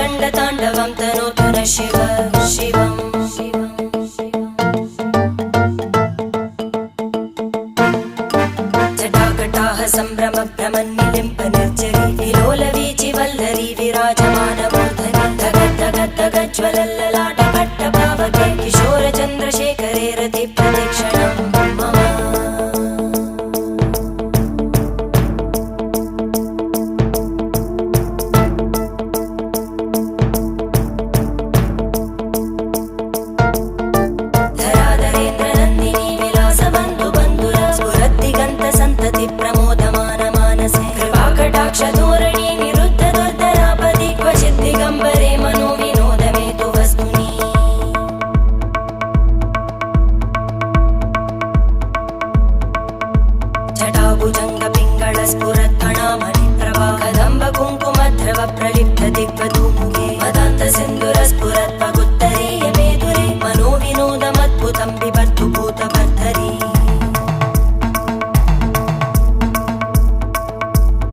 रङ्गताण्डवं तनोतु न शिव शिवम् जटाकटाः सम्भ्रमभ्रमन्निलिम्प निर्जरी विलोलवीचि वल्लरी विराजमानमूर्धनि धगज्ज्वलल्ललाटपट्टपावके किशोरचन्द्रशेखरे रतिप्रतिक्षणं मम धराधरेन्द्रनन्दिनी विलासबन्धुबन्धुर स्फुरद्दिगन्तसन्तति प्रमोदमान मानसे कृपाकटाक्षधोरणी निरुद्ध दुर्धरापदि क्वचित् दिगम्बरे मनो विनोदमेतु वस्तुनि जटाभुजङ्गपिङ्गळस्फुरत्फणामणिप्रभा कदम्बकुङ्कुमद्रव प्रलिप्त दिग्वधूमुखे मदान्तसिन्धुरस्फुरत्पगुत्तरीयमेधुरे मनो विनोदमद्भुतं बिभर्तु भूतभर्धरि